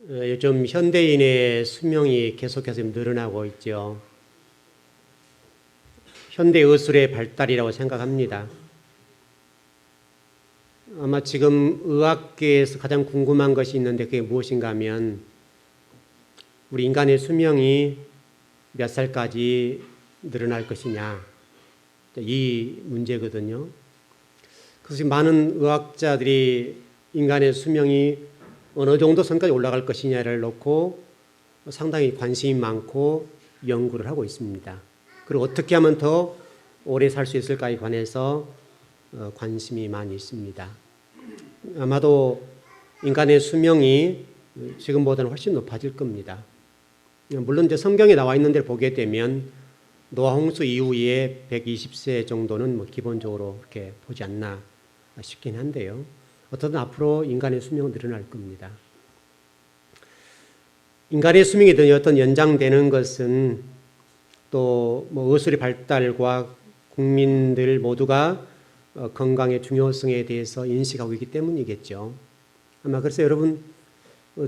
요즘 현대인의 수명이 계속해서 늘어나고 있죠. 현대의술의 발달이라고 생각합니다. 아마 지금 의학계에서 가장 궁금한 것이 있는데 그게 무엇인가 하면 우리 인간의 수명이 몇 살까지 늘어날 것이냐, 이 문제거든요. 그래서 많은 의학자들이 인간의 수명이 어느 정도 선까지 올라갈 것이냐를 놓고 상당히 관심이 많고 연구를 하고 있습니다. 그리고 어떻게 하면 더 오래 살 수 있을까에 관해서 관심이 많이 있습니다. 아마도 인간의 수명이 지금보다는 훨씬 높아질 겁니다. 물론 이제 성경에 나와 있는 데를 보게 되면 노아 홍수 이후에 120세 정도는 뭐 기본적으로 이렇게 보지 않나 싶긴 한데요. 어떻든 앞으로 인간의 수명은 늘어날 겁니다. 인간의 수명이 어떤 연장되는 것은 또 뭐 의술의 발달과 국민들 모두가 건강의 중요성에 대해서 인식하고 있기 때문이겠죠. 아마 그래서 여러분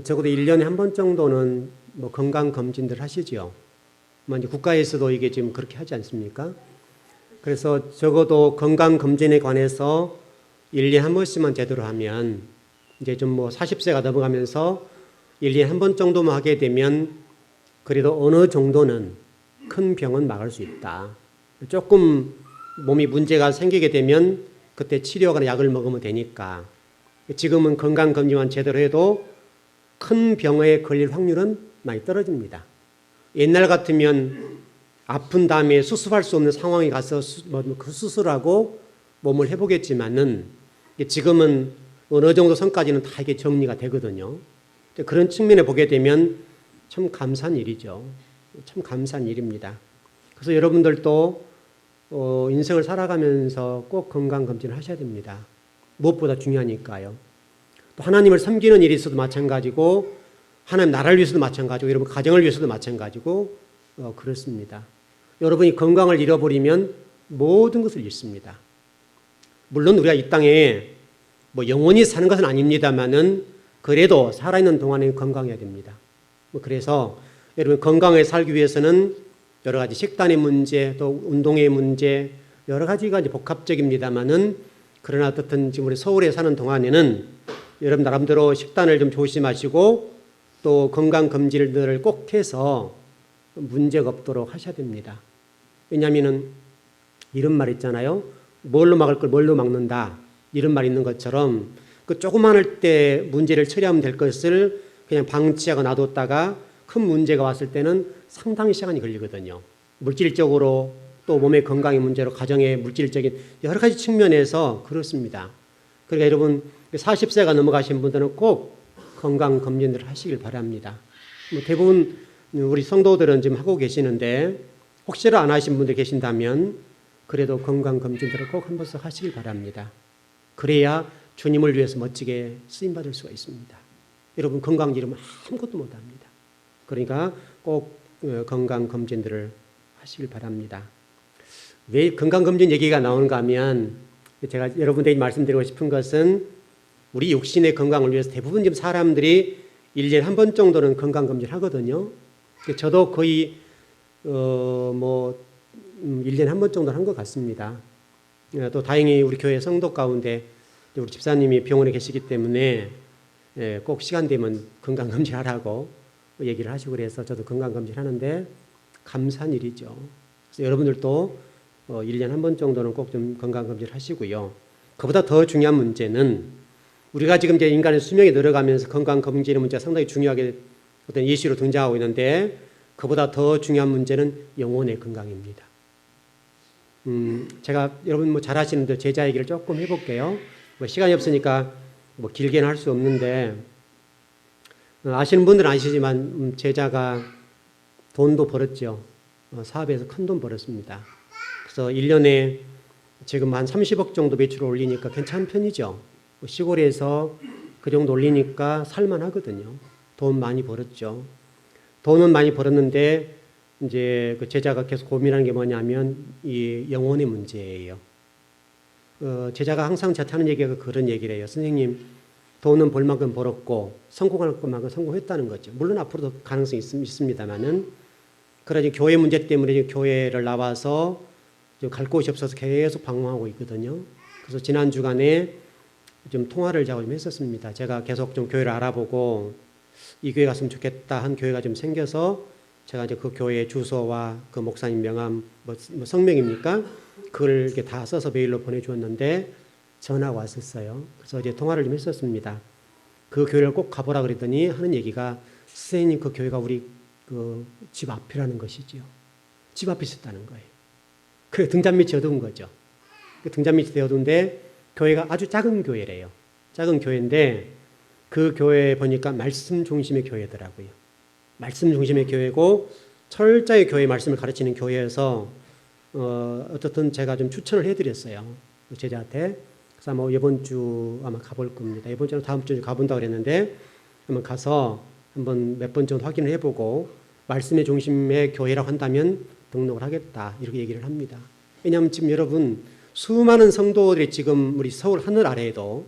적어도 1년에 한 번 정도는 뭐 건강검진들 하시죠. 이제 국가에서도 이게 지금 그렇게 하지 않습니까? 그래서 적어도 건강검진에 관해서 1년에 한 번씩만 제대로 하면 이제 좀 뭐 40세가 넘어가면서 1년에 한 번 정도만 하게 되면 그래도 어느 정도는 큰 병은 막을 수 있다. 조금 몸이 문제가 생기게 되면 그때 치료하거나 약을 먹으면 되니까 지금은 건강검진만 제대로 해도 큰 병에 걸릴 확률은 많이 떨어집니다. 옛날 같으면 아픈 다음에 수습할 수 없는 상황에 가서 그 수술하고 몸을 회복했지만은 지금은 어느 정도 선까지는 다 이게 정리가 되거든요. 그런 측면에 보게 되면 참 감사한 일이죠. 참 감사한 일입니다. 그래서 여러분들도 인생을 살아가면서 꼭 건강검진을 하셔야 됩니다. 무엇보다 중요하니까요. 또 하나님을 섬기는 일이 있어도 마찬가지고 하나님 나라를 위해서도 마찬가지고 여러분 가정을 위해서도 마찬가지고 그렇습니다. 여러분이 건강을 잃어버리면 모든 것을 잃습니다. 물론 우리가 이 땅에 뭐 영원히 사는 것은 아닙니다만은 그래도 살아있는 동안에 건강해야 됩니다. 그래서 여러분 건강하게 살기 위해서는 여러 가지 식단의 문제, 또 운동의 문제, 여러 가지가 이제 복합적입니다만은 그러나 어떻든 지금 우리 서울에 사는 동안에는 여러분 나름대로 식단을 좀 조심하시고 또 건강검진을 꼭 해서 문제가 없도록 하셔야 됩니다. 왜냐하면 이런 말 있잖아요. 뭘로 막을 걸 뭘로 막는다. 이런 말 있는 것처럼 그 조그만할 때 문제를 처리하면 될 것을 그냥 방치하고 놔뒀다가 큰 문제가 왔을 때는 상당히 시간이 걸리거든요. 물질적으로 또 몸의 건강의 문제로 가정의 물질적인 여러 가지 측면에서 그렇습니다. 그러니까 여러분 40세가 넘어가신 분들은 꼭 건강검진을 하시길 바랍니다. 대부분 우리 성도들은 지금 하고 계시는데 혹시나 안 하신 분들 계신다면 그래도 건강검진들을 꼭 한 번씩 하시길 바랍니다. 그래야 주님을 위해서 멋지게 쓰임받을 수가 있습니다. 여러분 건강 잃으면 아무것도 못합니다. 그러니까 꼭 건강검진들을 하시길 바랍니다. 왜 건강검진 얘기가 나오는가 하면 제가 여러분들에게 말씀드리고 싶은 것은 우리 육신의 건강을 위해서 대부분 지금 사람들이 1년에 한 번 정도는 건강검진 하거든요. 저도 거의 1년에 한 번 정도 한 것 같습니다. 또 다행히 우리 교회 성도 가운데 우리 집사님이 병원에 계시기 때문에 꼭 시간 되면 건강검진 하라고 얘기를 하시고 그래서 저도 건강검진 하는데 감사한 일이죠. 그래서 여러분들도 1년에 한 번 정도는 꼭 좀 건강검진 하시고요. 그보다 더 중요한 문제는 우리가 지금 이제 인간의 수명이 늘어가면서 건강검진의 문제가 상당히 중요하게 어떤 이슈로 등장하고 있는데 그보다 더 중요한 문제는 영혼의 건강입니다. 제가 여러분 뭐 잘 아시는데 제자 얘기를 조금 해볼게요. 시간이 없으니까 길게는 할 수 없는데 아시는 분들은 아시지만 제자가 돈도 벌었죠. 사업에서 큰 돈 벌었습니다. 그래서 1년에 지금 한 30억 정도 매출을 올리니까 괜찮은 편이죠. 시골에서 그 정도 올리니까 살만하거든요. 돈 많이 벌었죠. 돈은 많이 벌었는데 이제 그 제자가 계속 고민하는 게 뭐냐면 이 영혼의 문제예요. 제자가 항상 저한테 하는 얘기가 그런 얘기를 해요. 선생님, 돈은 벌 만큼 벌었고 성공할 것만큼 성공했다는 거죠. 물론 앞으로도 가능성이 있습니다만은 그러지 교회 문제 때문에 교회를 나와서 갈 곳이 없어서 계속 방황하고 있거든요. 그래서 지난 주간에 좀 통화를 제가 좀 했었습니다. 제가 계속 좀 교회를 알아보고 이 교회 갔으면 좋겠다 한 교회가 좀 생겨서 제가 이제 그 교회 주소와 그 목사님 명함 뭐 성명입니까? 그걸 이렇게 다 써서 메일로 보내주었는데 전화가 왔었어요. 그래서 이제 통화를 좀 했었습니다. 그 교회를 꼭 가보라 그랬더니 하는 얘기가 선생님 그 교회가 우리 그 집 앞이라는 것이지요. 집 앞에 있었다는 거예요. 그래 등잔 밑이 어두운 거죠. 그 등잔 밑이 어두운데 교회가 아주 작은 교회래요. 작은 교회인데 그 교회 보니까 말씀 중심의 교회더라고요. 말씀 중심의 교회고 철저히 교회 말씀을 가르치는 교회여서 어떻든 제가 좀 추천을 해드렸어요. 제자한테. 그래서 아마 이번 주 아마 가볼 겁니다. 이번 주는 다음 주에 가본다고 그랬는데 한번 가서 한번 몇 번 정도 확인을 해보고 말씀의 중심의 교회라고 한다면 등록을 하겠다 이렇게 얘기를 합니다. 왜냐하면 지금 여러분 수많은 성도들이 지금 우리 서울 하늘 아래에도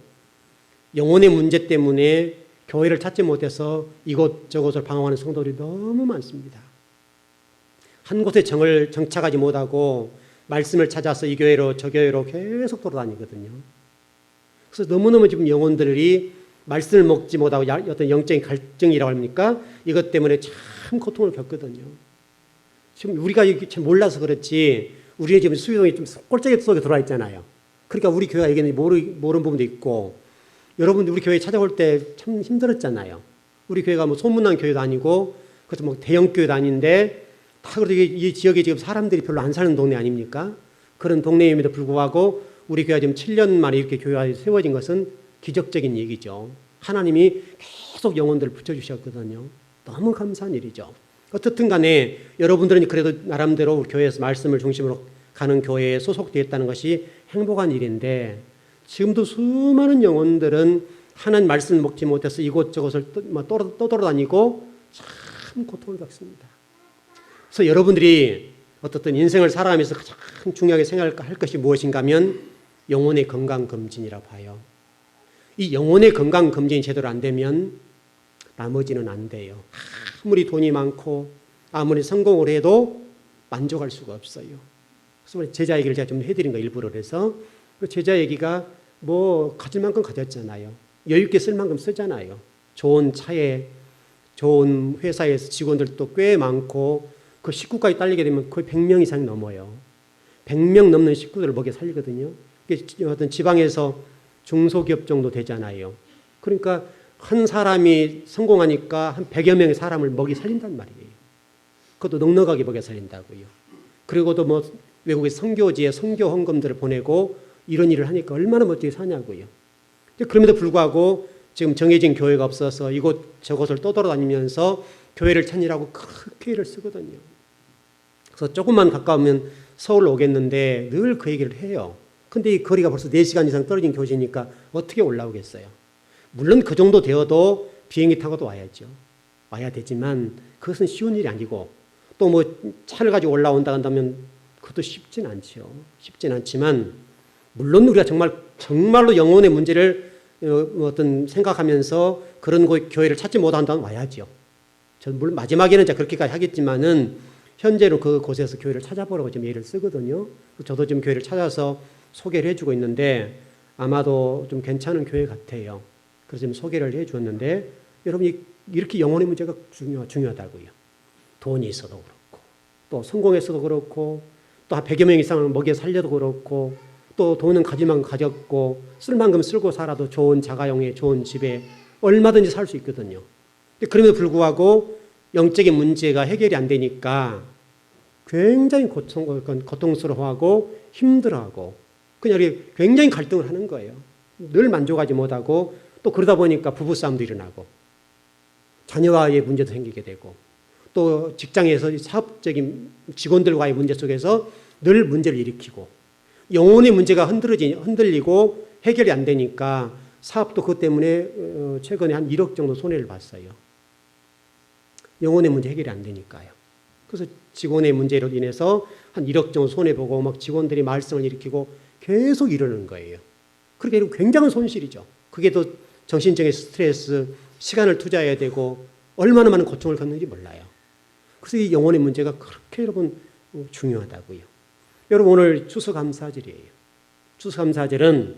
영혼의 문제 때문에 교회를 찾지 못해서 이곳저곳을 방황하는 성도들이 너무 많습니다. 한 곳에 정착하지 못하고 말씀을 찾아서 이 교회로 저 교회로 계속 돌아다니거든요. 그래서 너무너무 지금 영혼들이 말씀을 먹지 못하고 어떤 영적인 갈증이라고 합니까? 이것 때문에 참 고통을 겪거든요. 지금 우리가 잘 몰라서 그렇지 우리의 지금 수요동이 좀 꼴짝이 속에 들어와 있잖아요. 그러니까 우리 교회가 이게 모르는 부분도 있고 여러분들 우리 교회 찾아올 때 참 힘들었잖아요. 우리 교회가 뭐 소문난 교회도 아니고 그것도 뭐 대형 교회도 아닌데 다 그래도 이 지역에 지금 사람들이 별로 안 사는 동네 아닙니까? 그런 동네임에도 불구하고 우리 교회가 지금 7년 만에 이렇게 교회가 세워진 것은 기적적인 얘기죠. 하나님이 계속 영혼들을 붙여주셨거든요. 너무 감사한 일이죠. 어떻든 간에 여러분들은 그래도 나름대로 교회에서 말씀을 중심으로 가는 교회에 소속되어 있다는 것이 행복한 일인데 지금도 수많은 영혼들은 하나님 말씀을 먹지 못해서 이곳저곳을 떠돌아다니고 참 고통을 겪습니다. 그래서 여러분들이 어떻든 인생을 살아가면서 가장 중요하게 생각할 것이 무엇인가 하면 영혼의 건강검진이라고 봐요. 이 영혼의 건강검진이 제대로 안 되면 나머지는 안 돼요. 아무리 돈이 많고 아무리 성공을 해도 만족할 수가 없어요. 그래서 제자 얘기를 제가 좀 해드린 거 일부러 그래서 제자 얘기가 뭐 가질 만큼 가졌잖아요. 여유 있게 쓸 만큼 쓰잖아요. 좋은 차에 좋은 회사에서 직원들도 꽤 많고 그 식구까지 딸리게 되면 거의 100명 이상이 넘어요. 100명 넘는 식구들을 먹여 살리거든요. 어떤 지방에서 중소기업 정도 되잖아요. 그러니까 한 사람이 성공하니까 한 100여 명의 사람을 먹여 살린단 말이에요. 그것도 넉넉하게 먹여 살린다고요. 그리고도 뭐 외국의 선교지에 선교 헌금들을 보내고 이런 일을 하니까 얼마나 멋지게 사냐고요. 그럼에도 불구하고 지금 정해진 교회가 없어서 이곳 저곳을 떠돌아다니면서 교회를 찾으라고 그렇게 애를 쓰거든요. 그래서 조금만 가까우면 서울 오겠는데 늘 그 얘기를 해요. 근데 이 거리가 벌써 4시간 이상 떨어진 교시니까 어떻게 올라오겠어요? 물론 그 정도 되어도 비행기 타고도 와야죠. 와야 되지만 그것은 쉬운 일이 아니고 또 뭐 차를 가지고 올라온다 한다면 그것도 쉽진 않죠. 쉽진 않지만 물론 우리가 정말로 영혼의 문제를 어떤 생각하면서 그런 교회를 찾지 못한다면 와야죠. 저는 물론 마지막에는 그렇게까지 하겠지만은 현재는 그곳에서 교회를 찾아보라고 지금 예를 쓰거든요. 저도 지금 교회를 찾아서 소개를 해주고 있는데 아마도 좀 괜찮은 교회 같아요. 그래서 지금 소개를 해주었는데 여러분이 이렇게 영혼의 문제가 중요하다고요. 돈이 있어도 그렇고 또 성공했어도 그렇고 또 한 100여 명 이상을 먹여 살려도 그렇고 또 돈은 가지만 가졌고 쓸 만큼 쓰고 살아도 좋은 자가용에 좋은 집에 얼마든지 살 수 있거든요. 그럼에도 불구하고 영적인 문제가 해결이 안 되니까 굉장히 고통스러워하고 힘들어하고 그냥 굉장히 갈등을 하는 거예요. 늘 만족하지 못하고 또 그러다 보니까 부부싸움도 일어나고 자녀와의 문제도 생기게 되고 또 직장에서 사업적인 직원들과의 문제 속에서 늘 문제를 일으키고 영혼의 문제가 흔들리고 해결이 안 되니까 사업도 그것 때문에 최근에 한 1억 정도 손해를 봤어요. 영혼의 문제 해결이 안 되니까요. 그래서 직원의 문제로 인해서 한 1억 정도 손해보고 막 직원들이 말썽을 일으키고 계속 이러는 거예요. 그렇게 굉장한 손실이죠. 그게 또 정신적인 스트레스, 시간을 투자해야 되고 얼마나 많은 고통을 겪는지 몰라요. 그래서 이 영혼의 문제가 그렇게 여러분 중요하다고요. 여러분 오늘 추수감사절이에요. 추수감사절은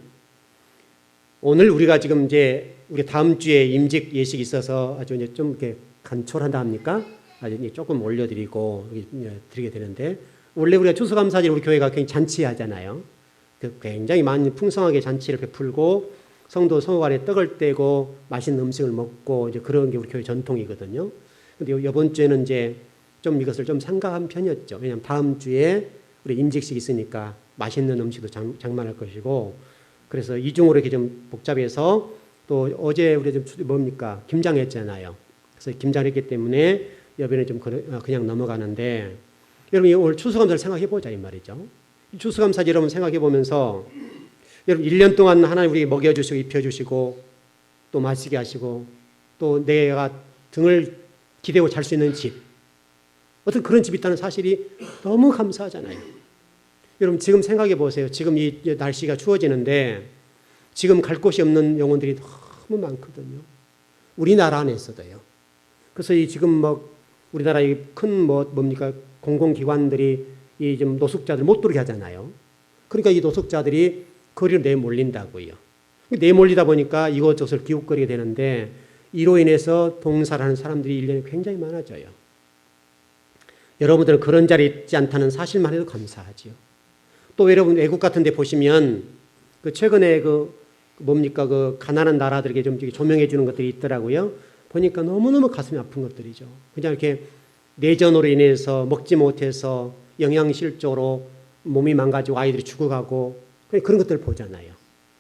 오늘 우리가 지금 이제 우리 다음 주에 임직 예식이 있어서 아주 이제 좀 이렇게 간촐하다 합니까? 아주 조금 올려드리고 드리게 되는데 원래 우리가 추수감사절 우리 교회가 굉장히 잔치하잖아요. 굉장히 많이 풍성하게 잔치를 베풀고 성도 성호 안에 떡을 떼고 맛있는 음식을 먹고 이제 그런 게 우리 교회 전통이거든요. 근데 이번 주에는 이제 좀 이것을 좀 삼가한 편이었죠. 왜냐하면 다음 주에 우리 임직식이 있으니까 맛있는 음식도 장만할 것이고 그래서 이중으로 이렇게 좀 복잡해서 또 어제 우리 좀 뭡니까 김장했잖아요. 그래서 김장했기 때문에 여변에 좀 그냥 넘어가는데 여러분 오늘 추수감사를 생각해 보자 이 말이죠. 추수감사 여러분 생각해 보면서 여러분 1년 동안 하나님 우리에게 먹여주시고 입혀주시고 또 마시게 하시고 또 내가 등을 기대고 잘 수 있는 집 어떤 그런 집이 있다는 사실이 너무 감사하잖아요. 여러분 지금 생각해 보세요. 지금 이 날씨가 추워지는데 지금 갈 곳이 없는 영혼들이 너무 많거든요. 우리나라 안에서도요. 그래서 이 지금 뭐 우리나라 큰 뭡니까 공공기관들이 이 좀 노숙자들 못 들어오게 하잖아요. 그러니까 이 노숙자들이 거리로 내몰린다고요. 내몰리다 보니까 이곳저곳을 기웃거리게 되는데 이로 인해서 봉사를 하는 사람들이 1년에 굉장히 많아져요. 여러분들은 그런 자리에 있지 않다는 사실만 해도 감사하지요. 또 여러분 외국 같은 데 보시면 그 최근에 그 뭡니까 그 가난한 나라들에게 좀 조명해 주는 것들이 있더라고요. 보니까 너무너무 가슴이 아픈 것들이죠. 그냥 이렇게 내전으로 인해서 먹지 못해서 영양실조로 몸이 망가지고 아이들이 죽어가고 그런 것들을 보잖아요.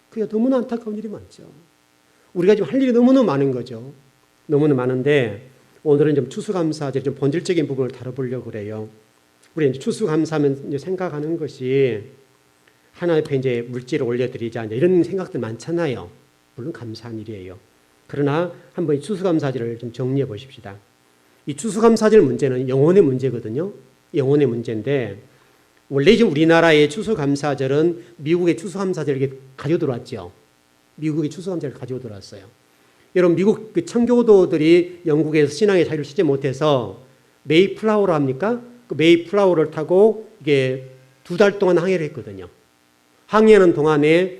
그게 너무나 안타까운 일이 많죠. 우리가 지금 할 일이 너무너무 많은 거죠. 너무나 많은데 오늘은 좀 추수감사절 좀 본질적인 부분을 다뤄보려고 그래요. 우리 이제 추수감사하면 이제 생각하는 것이 하나님 앞에 이제 물질을 올려드리자 이런 생각들 많잖아요. 물론 감사한 일이에요. 그러나 한번 이 추수감사절을 좀 정리해 보십시다. 이 추수감사절 문제는 영혼의 문제거든요. 영혼의 문제인데 원래 지금 우리나라의 추수감사절은 미국의 추수감사절을 가지고 들어왔죠. 미국의 추수감사절을 가지고 들어왔어요. 여러분 미국 그 청교도들이 영국에서 신앙의 자유를 찾지 못해서 메이플라워로 합니까? 그 메이플라워를 타고 이게 2달 동안 항해를 했거든요. 항해하는 동안에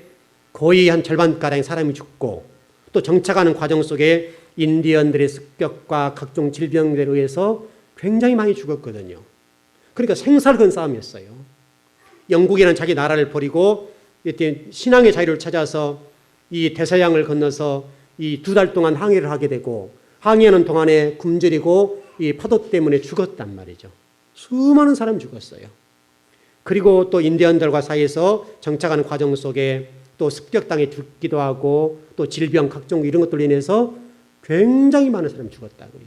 거의 한 절반가량의 사람이 죽고 또 정착하는 과정 속에 인디언들의 습격과 각종 질병들에 의해서 굉장히 많이 죽었거든요. 그러니까 생사를 건 싸움이었어요. 영국이라는 자기 나라를 버리고 이때 신앙의 자유를 찾아서 이 대서양을 건너서 이 2달 동안 항해를 하게 되고 항해하는 동안에 굶주리고 이 파도 때문에 죽었단 말이죠. 수많은 사람이 죽었어요. 그리고 또 인디언들과 사이에서 정착하는 과정 속에 또 습격당해 죽기도 하고 또 질병 각종 이런 것들로 인해서 굉장히 많은 사람이 죽었다고요.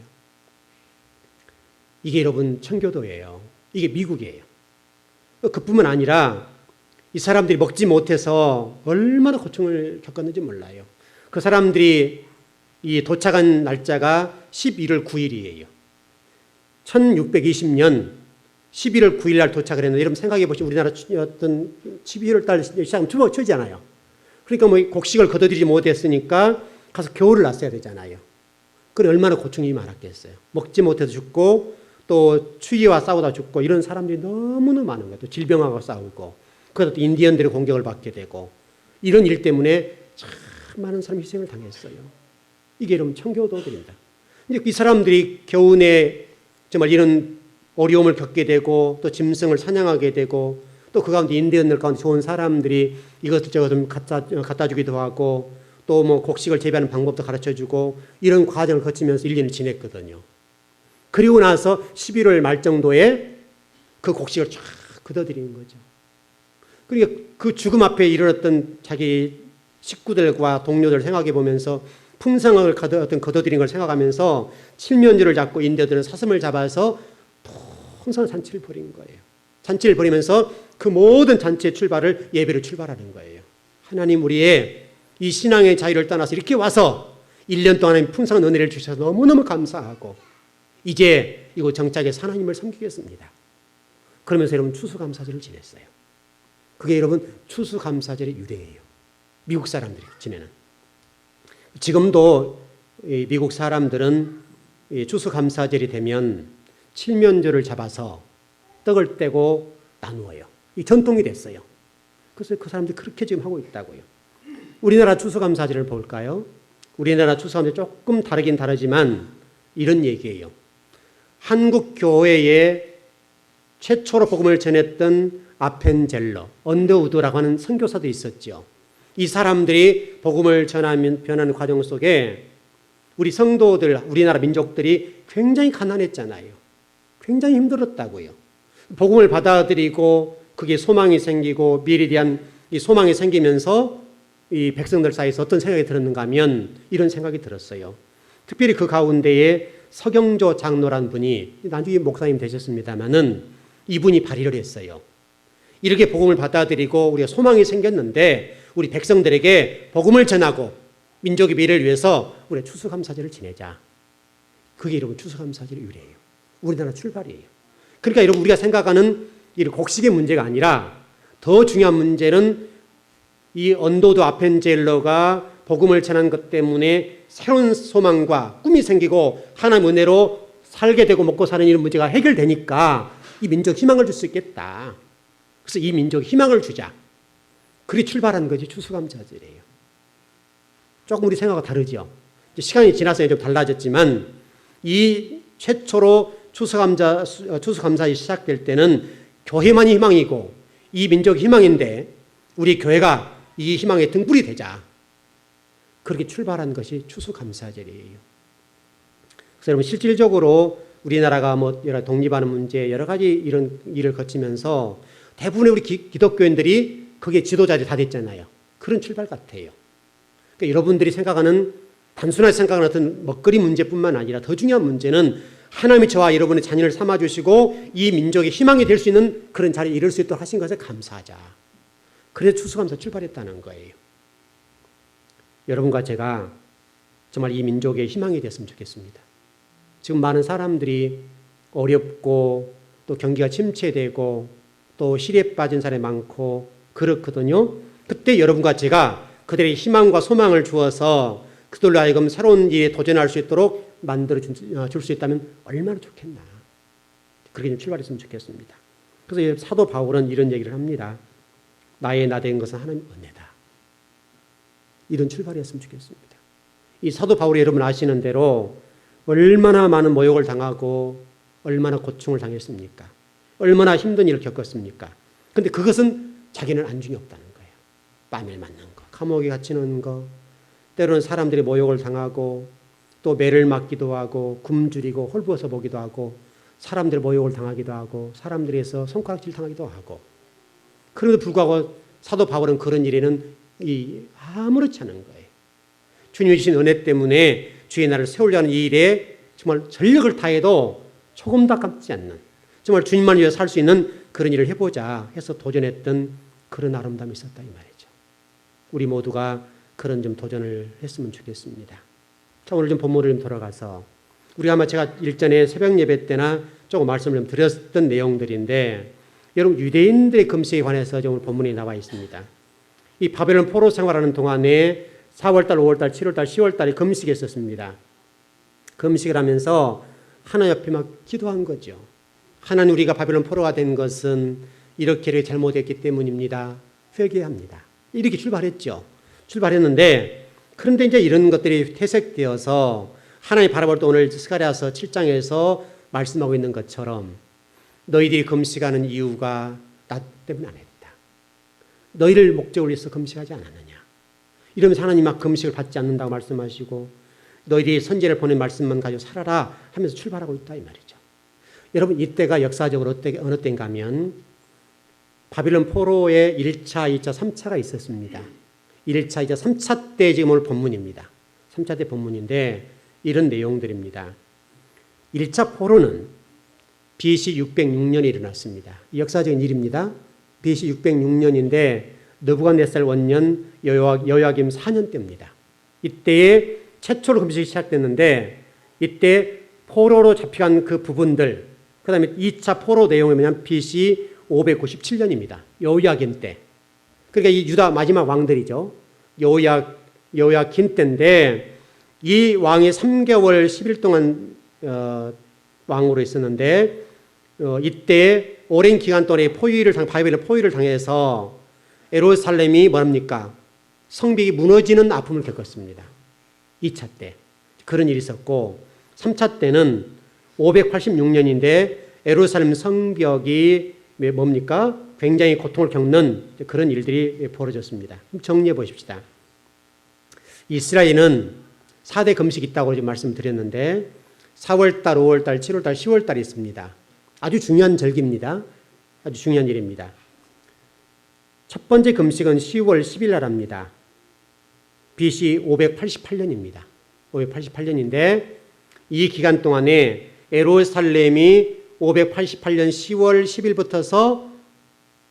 이게 여러분 청교도예요. 이게 미국이에요. 그뿐만 아니라 이 사람들이 먹지 못해서 얼마나 고통을 겪었는지 몰라요. 그 사람들이 이 도착한 날짜가 11월 9일이에요. 1620년 11월 9일 날 도착을 했는데 여러분 생각해 보시면 우리나라 어떤 12월 달 시작하면 추워지잖아요. 그러니까 뭐 곡식을 거둬들이지 못했으니까 가서 겨울을 났어야 되잖아요. 그래 얼마나 고충이 많았겠어요. 먹지 못해서 죽고 또 추위와 싸우다 죽고 이런 사람들이 너무나 많은 거예요. 또 질병하고 싸우고 그러다 또 인디언들의 공격을 받게 되고 이런 일 때문에 참 많은 사람이 희생을 당했어요. 이게 여러분 청교도들입니다. 이제 이 사람들이 겨우내 정말 이런 어려움을 겪게 되고 또 짐승을 사냥하게 되고 또 그 가운데 인디언들 가운데 좋은 사람들이 이것저것 좀 갖다 주기도 하고 또 뭐 곡식을 재배하는 방법도 가르쳐 주고 이런 과정을 거치면서 1년을 지냈거든요. 그리고 나서 11월 말 정도에 그 곡식을 쫙 걷어들이는 거죠. 그러니까 그 죽음 앞에 이르렀던 자기 식구들과 동료들 생각해 보면서 풍성을 걷어들인 걸 생각하면서 칠면조를 잡고 인디언들은 사슴을 잡아서 풍성한 잔치를 벌인 거예요. 잔치를 벌이면서 그 모든 잔치의 출발을 예배로 출발하는 거예요. 하나님 우리의 이 신앙의 자유를 떠나서 이렇게 와서 1년 동안의 풍성한 은혜를 주셔서 너무너무 감사하고 이제 이곳 정착에서 하나님을 섬기겠습니다. 그러면서 여러분 추수감사절을 지냈어요. 그게 여러분 추수감사절의 유래예요. 미국 사람들이 지내는. 지금도 이 미국 사람들은 이 추수감사절이 되면 칠면조를 잡아서 떡을 떼고 나누어요. 이 전통이 됐어요. 그래서 그 사람들이 그렇게 지금 하고 있다고요. 우리나라 추수감사절을 볼까요? 우리나라 추수감사절 조금 다르긴 다르지만 이런 얘기예요. 한국 교회에 최초로 복음을 전했던 아펜젤러, 언더우드라고 하는 선교사도 있었죠. 이 사람들이 복음을 전하는 과정 속에 우리 성도들, 우리나라 민족들이 굉장히 가난했잖아요. 굉장히 힘들었다고요. 복음을 받아들이고 그게 소망이 생기고 미래에 대한 이 소망이 생기면서 이 백성들 사이에서 어떤 생각이 들었는가 하면 이런 생각이 들었어요. 특별히 그 가운데에 서경조 장로란 분이 나중에 목사님 되셨습니다마는 이분이 발의를 했어요. 이렇게 복음을 받아들이고 우리가 소망이 생겼는데 우리 백성들에게 복음을 전하고 민족의 미래를 위해서 우리가 추수감사절을 지내자. 그게 여러분 추수감사절의 유래예요. 우리나라 출발이에요. 그러니까 여러분 우리가 생각하는 이 곡식의 문제가 아니라 더 중요한 문제는 이 언더우드 아펜젤러가 복음을 전한 것 때문에 새로운 소망과 꿈이 생기고 하나님의 은혜로 살게 되고 먹고 사는 이런 문제가 해결되니까 이 민족 희망을 줄 수 있겠다. 그래서 이 민족 희망을 주자. 그리 출발한 것이 추수감사절이에요. 조금 우리 생각과 다르죠. 시간이 지나서 좀 달라졌지만 이 최초로 추수감사절이 시작될 때는 교회만이 희망이고 이 민족이 희망인데 우리 교회가 이 희망의 등불이 되자. 그렇게 출발한 것이 추수감사절이에요. 그래서 여러분 실질적으로 우리나라가 뭐 여러 독립하는 문제 여러 가지 이런 일을 거치면서 대부분의 우리 기독교인들이 거기에 지도자들이 다 됐잖아요. 그런 출발 같아요. 그러니까 여러분들이 생각하는 단순하게 생각하는 어떤 먹거리 문제뿐만 아니라 더 중요한 문제는 하나님이 저와 여러분의 자녀를 삼아주시고 이 민족의 희망이 될 수 있는 그런 자리에 이룰 수 있도록 하신 것에 감사하자. 그래서 추수감사 출발했다는 거예요. 여러분과 제가 정말 이 민족의 희망이 됐으면 좋겠습니다. 지금 많은 사람들이 어렵고 또 경기가 침체되고 또 시리에 빠진 사람이 많고 그렇거든요. 그때 여러분과 제가 그들의 희망과 소망을 주어서 그들로 하여금 새로운 일에 도전할 수 있도록 만들어 줄 수 있다면 얼마나 좋겠나. 그렇게 좀 출발했으면 좋겠습니다. 그래서 사도 바울은 이런 얘기를 합니다. 나의 나 된 것은 하나님의 은혜다. 이런 출발이었으면 좋겠습니다. 이 사도 바울이 여러분 아시는 대로 얼마나 많은 모욕을 당하고 얼마나 고충을 당했습니까? 얼마나 힘든 일을 겪었습니까? 그런데 그것은 자기는 안중이 없다는 거예요. 뺨을 맞는 거, 감옥에 갇히는 거, 때로는 사람들이 모욕을 당하고 또 매를 맞기도 하고 굶주리고 홀부어서 보기도 하고 사람들의 모욕을 당하기도 하고 사람들에서 손가락질 당하기도 하고 그런데도 불구하고 사도 바울은 그런 일에는 아무렇지 않은 거예요. 주님이 주신 은혜 때문에 주의 나라를 세우려는 이 일에 정말 전력을 다해도 조금 도 아깝지 않는 정말 주님만 위해 살 수 있는 그런 일을 해보자 해서 도전했던 그런 아름다움이 있었다 이 말이죠. 우리 모두가 그런 좀 도전을 했으면 좋겠습니다. 자, 오늘 좀 본문으로 좀 돌아가서 우리가 아마 제가 일전에 새벽 예배 때나 조금 말씀을 좀 드렸던 내용들인데 여러분 유대인들의 금식에 관해서 오늘 본문에 나와 있습니다. 이 바벨론 포로 생활하는 동안에 4월달, 5월달, 7월달, 10월달에 금식이 있었습니다. 금식을 하면서 하나님 앞에 막 기도한 거죠. 하나님 우리가 바벨론 포로가 된 것은 이렇게 잘못했기 때문입니다. 회개합니다. 이렇게 출발했죠. 출발했는데 그런데 이제 이런 것들이 퇴색되어서 하나님 바라볼 때 오늘 스가랴서 7장에서 말씀하고 있는 것처럼 너희들이 금식하는 이유가 나 때문에 안 했다. 너희를 목적을 위해서 금식하지 않았느냐. 이러면서 하나님 막 금식을 받지 않는다고 말씀하시고 너희들이 선지자를 보낸 말씀만 가지고 살아라 하면서 출발하고 있다 이 말이죠. 여러분 이때가 역사적으로 어느 때인가 하면 바빌론 포로의 1차, 2차, 3차가 있었습니다. 1차, 2차, 3차 때 지금 오늘 본문입니다. 3차 때 본문인데 이런 내용들입니다. 1차 포로는 BC 606년에 일어났습니다. 역사적인 일입니다. BC 606년인데 느부갓네살 원년 여호야김 4년 때입니다. 이때에 최초로 금식이 시작됐는데 이때 포로로 잡혀간 그 부분들 그 다음에 2차 포로 내용이 뭐냐면 BC 597년입니다. 여호야김 때. 그러니까 이 유다 마지막 왕들이죠. 여호야긴 때인데 이 왕이 3개월 10일 동안 왕으로 있었는데 이때 오랜 기간 동안에 바벨론의 포위를 당해서 예루살렘이 뭐랍니까? 성벽이 무너지는 아픔을 겪었습니다. 2차 때 그런 일이 있었고 3차 때는 586년인데 예루살렘 성벽이 뭡니까? 굉장히 고통을 겪는 그런 일들이 벌어졌습니다. 정리해 보십시다. 이스라엘은 4대 금식이 있다고 지금 말씀드렸는데 4월달, 5월달, 7월달, 10월달이 있습니다. 아주 중요한 절기입니다. 아주 중요한 일입니다. 첫 번째 금식은 10월 10일 날 합니다. BC 588년입니다. 588년인데 이 기간 동안에 예루살렘이 588년 10월 10일부터서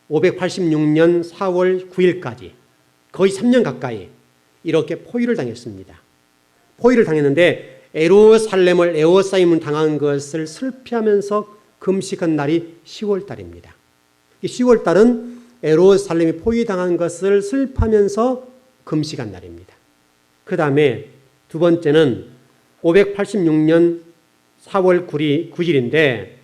586년 4월 9일까지 거의 3년 가까이 이렇게 포위를 당했습니다. 포위를 당했는데 예루살렘을 에워싸임을 당한 것을 슬피하면서 금식한 날이 10월 달입니다. 10월 달은 예루살렘이 포위당한 것을 슬퍼하면서 금식한 날입니다. 그 다음에 두 번째는 586년 4월 9일인데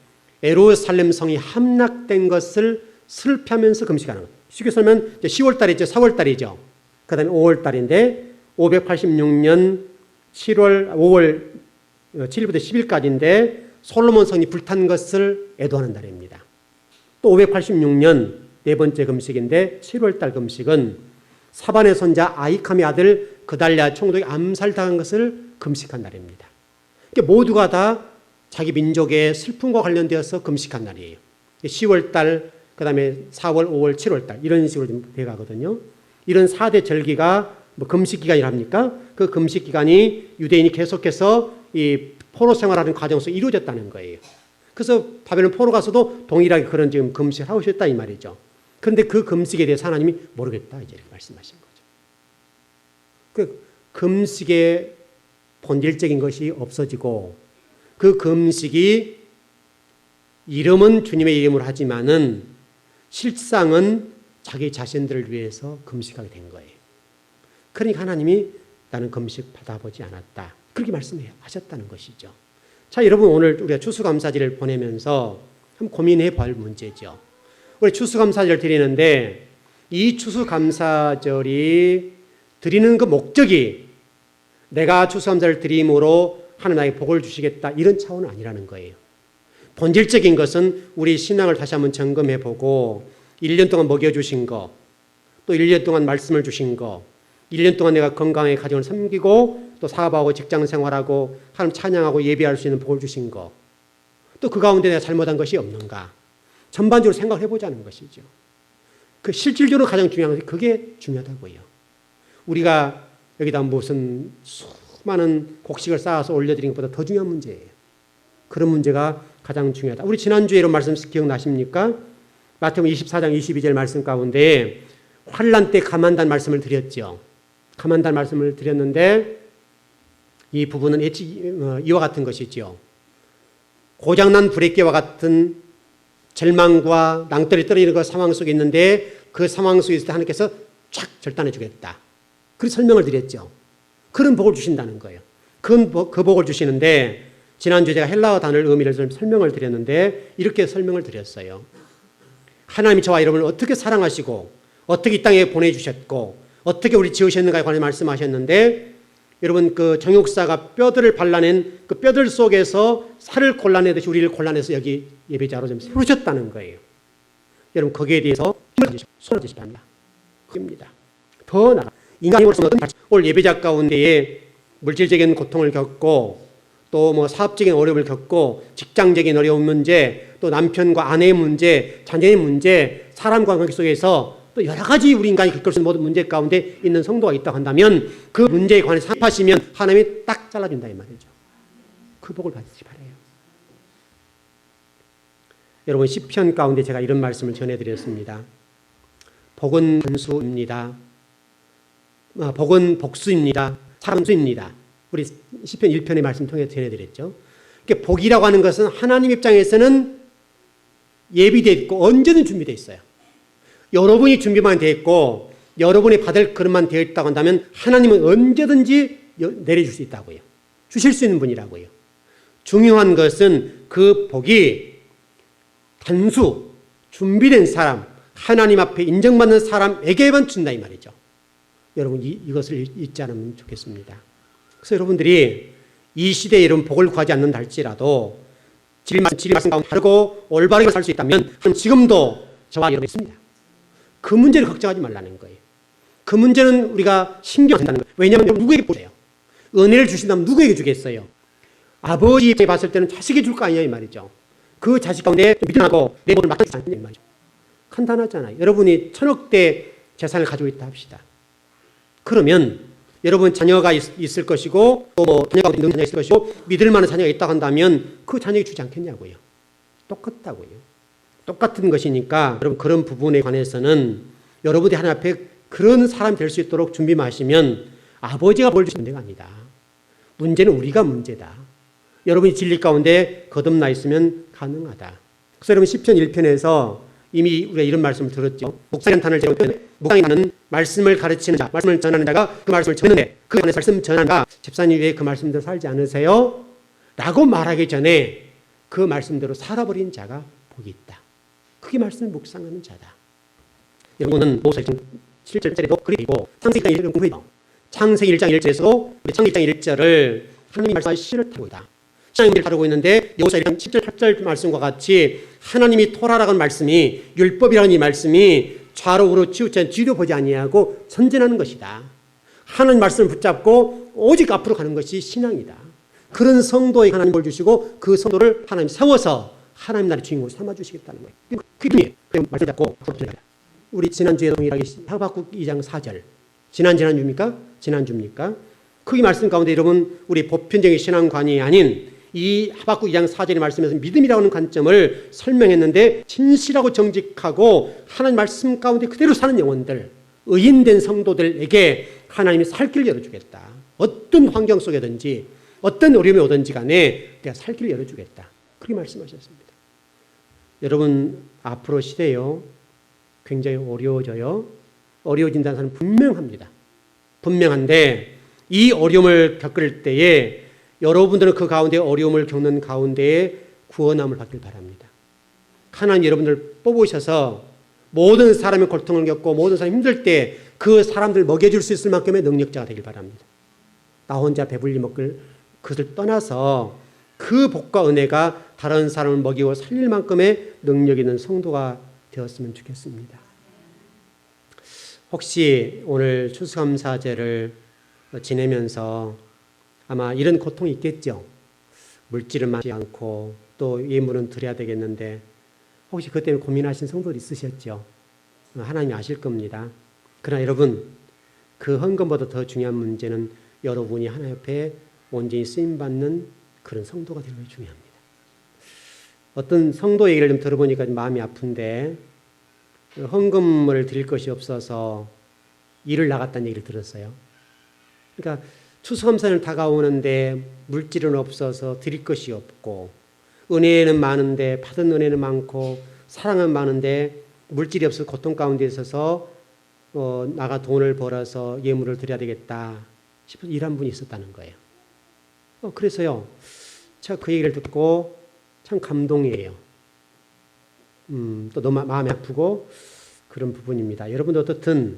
예루살렘 성이 함락된 것을 슬퍼하면서 금식하는 거예요. 쉽게 설면 10월 달이죠. 4월 달이죠. 그 다음에 5월 달인데 586년 5월 7일부터 10일까지인데 솔로몬 성이 불탄 것을 애도하는 날입니다. 또 586년 네 번째 금식인데 7월 달 금식은 사반의 손자 아히캄의 아들 그달랴 총독이 암살당한 것을 금식한 날입니다. 그러니까 모두가 다 자기 민족의 슬픔과 관련되어서 금식한 날이에요. 10월 달, 그 다음에 4월, 5월, 7월 달 이런 식으로 좀 돼가거든요. 이런 4대 절기가 금식 기간이랍니까? 그 금식 기간이 유대인이 계속해서 이 포로 생활하는 과정 속에 이루어졌다는 거예요. 그래서 바벨론 포로 가서도 동일하게 그런 지금 금식을 하고 있었다 이 말이죠. 그런데 그 금식에 대해서 하나님이 모르겠다 이제 말씀하신 거죠. 그 금식의 본질적인 것이 없어지고 그 금식이 이름은 주님의 이름으로 하지만은 실상은 자기 자신들을 위해서 금식하게 된 거예요. 그러니까 하나님이 나는 금식 받아보지 않았다. 그렇게 말씀하셨다는 것이죠. 자, 여러분 오늘 우리가 추수감사절을 보내면서 한번 고민해 볼 문제죠. 우리 추수감사절을 드리는데 이 추수감사절이 드리는 그 목적이 내가 추수감사를 드림으로 하나님 나에게 복을 주시겠다 이런 차원은 아니라는 거예요. 본질적인 것은 우리 신앙을 다시 한번 점검해 보고 1년 동안 먹여주신 거, 또 1년 동안 말씀을 주신 거, 1년 동안 내가 건강하게 가정을 섬기고 또 사업하고 직장 생활하고 하나님 찬양하고 예배할 수 있는 복을 주신 거, 또 그 가운데 내가 잘못한 것이 없는가 전반적으로 생각을 해보자는 것이죠. 그 실질적으로 가장 중요한 것이 그게 중요하다고요. 우리가 여기다 무슨 수많은 곡식을 쌓아서 올려드리는 것보다 더 중요한 문제예요. 그런 문제가 가장 중요하다. 우리 지난주에 이런 말씀 기억나십니까? 마태복음 24장 22절 말씀 가운데 환난 때 가만단 말씀을 드렸죠. 가만단 말씀을 드렸는데 이 부분은 이와 같은 것이죠. 고장난 불의깨와 같은 절망과 낭떠러지 떨어지는 그 상황 속에 있는데 그 상황 속에 있을 때 하나님께서 쫙 절단해 주겠다. 그렇게 설명을 드렸죠. 그런 복을 주신다는 거예요. 그 복을 주시는데 지난주에 제가 헬라어 단어의 의미를 좀 설명을 드렸는데 이렇게 설명을 드렸어요. 하나님이 저와 여러분을 어떻게 사랑하시고 어떻게 이 땅에 보내주셨고 어떻게 우리 지으셨는가에 관해 말씀하셨는데 여러분 그 정육사가 뼈들을 발라낸 그 뼈들 속에서 살을 골라내듯이 우리를 골라내서 여기 예배자로 좀 세우셨다는 거예요. 여러분 거기에 대해서 힘을 쏟아주시기 합니다. 그입니다. 더 나아가 인간이 올 예배자 가운데에 물질적인 고통을 겪고 또 뭐 사업적인 어려움을 겪고 직장적인 어려운 문제 또 남편과 아내의 문제 자녀의 문제 사람과 관계 속에서 또 여러 가지 우리 인간이 겪을 수 있는 모든 문제 가운데 있는 성도가 있다고 한다면 그 문제에 관해서 하시면 하나님이 딱 잘라준다 이 말이죠. 그 복을 받으시기 바라요. 여러분 시편 가운데 제가 이런 말씀을 전해드렸습니다. 복은 단수입니다. 복은 복수입니다. 참수입니다. 우리 시편 1편의 말씀 통해 전해드렸죠. 그러니까 복이라고 하는 것은 하나님 입장에서는 예비되어 있고 언제든 준비되어 있어요. 여러분이 준비만 되어 있고 여러분이 받을 그릇만 되어 있다고 한다면 하나님은 언제든지 내려줄 수 있다고요. 주실 수 있는 분이라고요. 중요한 것은 그 복이 단수, 준비된 사람, 하나님 앞에 인정받는 사람에게만 준다 이 말이죠. 여러분 이것을 잊지 않으면 좋겠습니다. 그래서 여러분들이 이 시대에 이런 복을 구하지 않는다 할지라도 진리 말씀 가운데 바르고 올바르게 살 수 있다면 지금도 저와 여러분이 있습니다. 그 문제를 걱정하지 말라는 거예요. 그 문제는 우리가 신경 안 쓴다는 거예요. 왜냐하면 여러분 누구에게 보세요. 은혜를 주신다면 누구에게 주겠어요? 아버지 입장에 봤을 때는 자식이 줄 거 아니냐 이 말이죠. 그 자식 가운데 믿음하고 내 몸을 맡겨주지 않냐 이 말이죠. 간단하잖아요. 여러분이 1000억대 재산을 가지고 있다 합시다. 그러면 여러분 자녀가 있을 것이고 또 자녀가 있는 자녀가 있을 것이고 믿을 만한 자녀가 있다고 한다면 그 자녀에게 주지 않겠냐고요. 똑같다고요. 똑같은 것이니까 여러분 그런 부분에 관해서는 여러분이 하나님 앞에 그런 사람이 될 수 있도록 준비만 하시면 아버지가 뭘 주시는 문제가 아니다. 문제는 우리가 문제다. 여러분이 진리 가운데 거듭나 있으면 가능하다. 그래서 여러분 시편 1편에서 이미 우리가 이런 말씀을 들었죠. 목사라는 단어를 제공했는데 목사이 나는 말씀을 가르치는 자, 말씀을 전하는 자가 그 말씀을 전했는데 그 안에서 말씀 전하는 자 집사님 왜 그 말씀대로 살지 않으세요? 라고 말하기 전에 그 말씀대로 살아버린 자가 복이 있다. 그게 말씀을 묵상하는 자다. 여러분은 모세 7절에도 그리 되고 창세기 1장 1절을 공부해요. 창세기 1장 1절에서도 창세기 1장 1절을 하나님이 말씀하신 시를 타고 있다. 신앙을 다루고 있는데 여호수아 1장 10절 8절 말씀과 같이 하나님이 토라라는 말씀이 율법이라는 이 말씀이 좌로 우로 치우쳐 뒤로 보지 아니하고 선전하는 것이다. 하나님 말씀을 붙잡고 오직 앞으로 가는 것이 신앙이다. 그런 성도에게 하나님 볼 주시고 그 성도를 하나님 세워서 하나님 나라의 주인공으로 삼아주시겠다는 거예요. 그게 말씀 잡고 우리 지난주에 동일하게 하박국 2장 4절 지난주입니까? 지난주입니까? 그 말씀 가운데 여러분 우리 보편적인 신앙관이 아닌 이 하박국 2장 4절의 말씀에서 믿음이라는 관점을 설명했는데 진실하고 정직하고 하나님 말씀 가운데 그대로 사는 영혼들 의인된 성도들에게 하나님이 살 길을 열어주겠다. 어떤 환경 속에든지 어떤 어려움이 오든지 간에 내가 살 길을 열어주겠다. 그렇게 말씀하셨습니다. 여러분 앞으로 시대요 굉장히 어려워져요. 어려워진다는 사람은 분명합니다. 분명한데 이 어려움을 겪을 때에 여러분들은 그 가운데 어려움을 겪는 가운데에 구원함을 받길 바랍니다. 하나님 여러분들 뽑으셔서 모든 사람의 고통을 겪고 모든 사람이 힘들 때 그 사람들 먹여줄 수 있을 만큼의 능력자가 되길 바랍니다. 나 혼자 배불리 먹을 그것을 떠나서 그 복과 은혜가 다른 사람을 먹이고 살릴 만큼의 능력 있는 성도가 되었으면 좋겠습니다. 혹시 오늘 추수감사제를 지내면서 아마 이런 고통이 있겠죠. 물질은 많지 않고 또 예물은 드려야 되겠는데 혹시 그것 때문에 고민하신 성도들 있으셨죠? 하나님이 아실 겁니다. 그러나 여러분 그 헌금보다 더 중요한 문제는 여러분이 하나님 앞에 온전히 쓰임받는 그런 성도가 되는 것이 중요합니다. 어떤 성도 얘기를 좀 들어보니까 마음이 아픈데 헌금을 드릴 것이 없어서 일을 나갔다는 얘기를 들었어요. 그러니까 추수감사는 다가오는데 물질은 없어서 드릴 것이 없고 은혜는 많은데 받은 은혜는 많고 사랑은 많은데 물질이 없어서 고통 가운데 있어서 나가 돈을 벌어서 예물을 드려야 되겠다 싶어서 일한 분이 있었다는 거예요. 그래서요 제가 그 얘기를 듣고 참 감동이에요. 또 너무 마음이 아프고 그런 부분입니다. 여러분도 어떻든